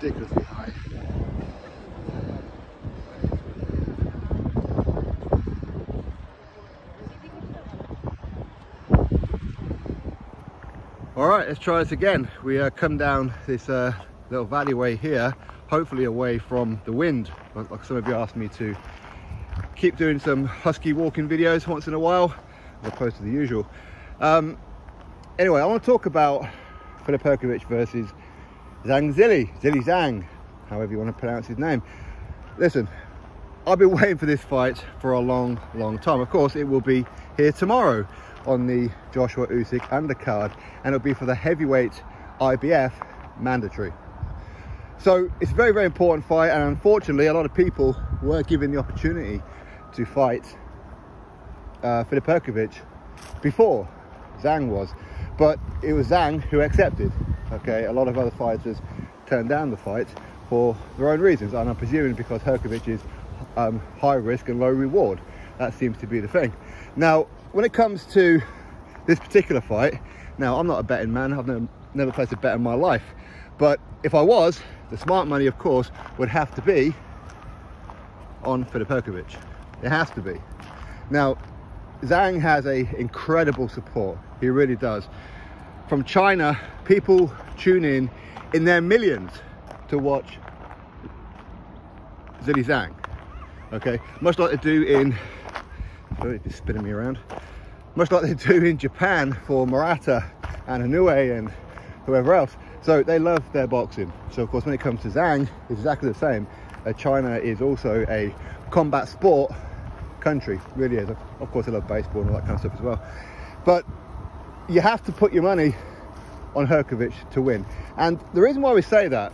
ridiculously high. Alright, let's try this again. We come down this little valleyway here, hopefully away from the wind. Like some of you asked me to keep doing some husky walking videos once in a while, as opposed to the usual. Anyway, I want to talk about Filip Hrgovic versus Zhilei Zhang, however you want to pronounce his name. Listen, I've been waiting for this fight for a long time. Of course, it will be here tomorrow on the Joshua Usyk undercard, and it'll be for the heavyweight IBF mandatory. So it's a very important fight, and unfortunately a lot of people were given the opportunity to fight Filip Hrgovic before Zhang was, but it was Zhang who accepted. Okay, a lot of other fighters turned down the fight for their own reasons, and I'm presuming because Hrgovic is high risk and low reward. That seems to be the thing. Now, when it comes to this particular fight, now I'm not a betting man, I've never placed a bet in my life, but if I was, the smart money of course would have to be on Filip Hrgovic. It has to be. Now, Zhang has a incredible support, he really does. From China, people tune in their millions to watch Zhilei Zhang. Okay, much like they do in, sorry, it's spinning me around, much like they do in Japan for Murata and Inoue and whoever else. So they love their boxing. So of course when it comes to Zhang, it's exactly the same. China is also a combat sport country, really is. Of course they love baseball and all that kind of stuff as well. But you have to put your money on Hrgovic to win. And the reason why we say that,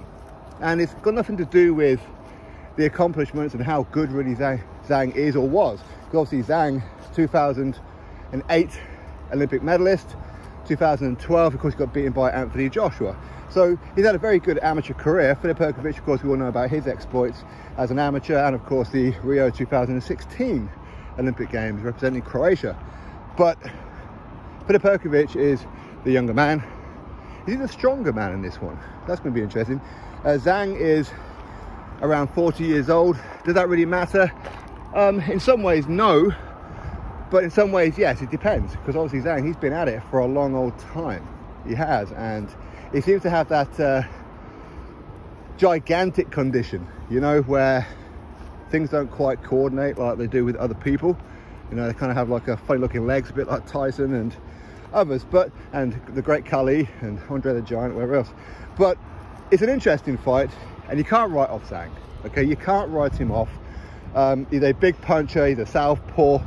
and it's got nothing to do with the accomplishments and how good really Zhang is or was. Because obviously Zhang, 2008 Olympic medalist, 2012 of course he got beaten by Anthony Joshua. So he's had a very good amateur career. Filip Hrgovic, of course, we all know about his exploits as an amateur, and of course the Rio 2016 Olympic Games representing Croatia. But Filip Hrgovic is the younger man. He's the stronger man in this one. That's going to be interesting. Zhang is around 40 years old. Does that really matter? In some ways, no. But in some ways, yes, it depends. Because obviously Zhang, he's been at it for a long old time. He has. And he seems to have that gigantic condition, you know, where things don't quite coordinate like they do with other people. You know, they kind of have like a funny looking legs, a bit like Tyson and others, and the great Kali and Andre the Giant, whatever else. But it's an interesting fight, and you can't write off Zhang. Okay, you can't write him off. He's a big puncher, he's a southpaw.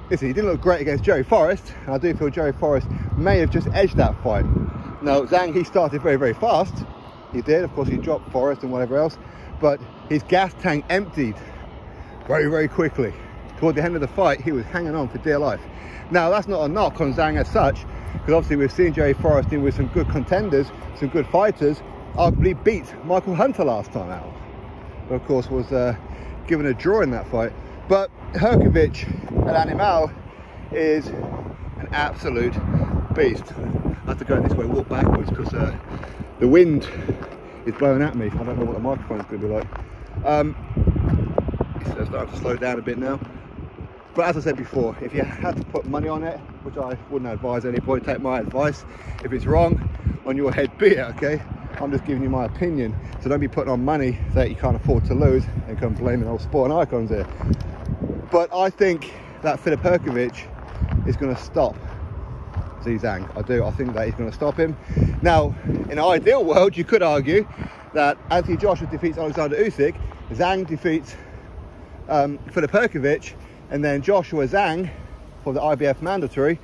Listen, he didn't look great against Jerry Forrest, and I do feel Jerry Forrest may have just edged that fight. Now, Zhang, he started very fast. He did, of course, he dropped Forrest and whatever else, but his gas tank emptied very quickly. Toward the end of the fight, he was hanging on for dear life. Now, that's not a knock on Zhang as such, because obviously we've seen Jerry Forrest in with some good contenders, some good fighters. Arguably beat Michael Hunter last time out. Of course, was given a draw in that fight. But Hrgovic, an animal, is an absolute beast. I have to go this way, walk backwards, because the wind is blowing at me. I don't know what the microphone's going to be like. It's starting to slow down a bit now. But as I said before, if you had to put money on it, which I wouldn't advise anybody, take my advice. If it's wrong, on your head be it, okay? I'm just giving you my opinion. So don't be putting on money that you can't afford to lose and come blaming old sporting icons here. But I think that Filip Hrgovic is going to stop Zhilei Zhang. I do. I think that he's going to stop him. Now, in an ideal world, you could argue that Anthony Joshua defeats Alexander Usyk, Zhang defeats Filip Hrgovic, and then Joshua Zhang for the IBF mandatory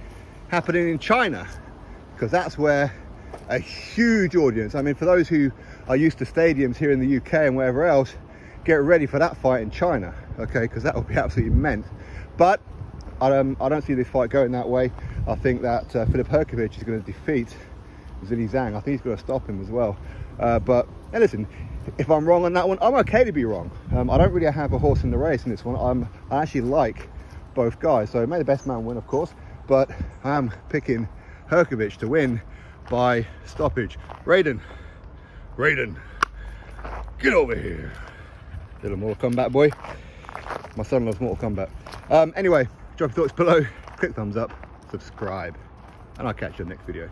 happening in China, because that's where a huge audience, I mean, for those who are used to stadiums here in the UK and wherever else, get ready for that fight in China, okay, because that will be absolutely immense. But I don't see this fight going that way. I think that Filip Hrgovic is going to defeat Zhilei Zhang. I think he's going to stop him as well. But hey, listen, if I'm wrong on that one, I'm okay to be wrong. I don't really have a horse in the race in this one. I actually like both guys, so may the best man win, of course, but I am picking Hrgovic to win by stoppage. Raiden, Get over here. Little Mortal Kombat boy. My son loves Mortal Kombat. Anyway, drop your thoughts below, click thumbs up, subscribe, and I'll catch you in the next video.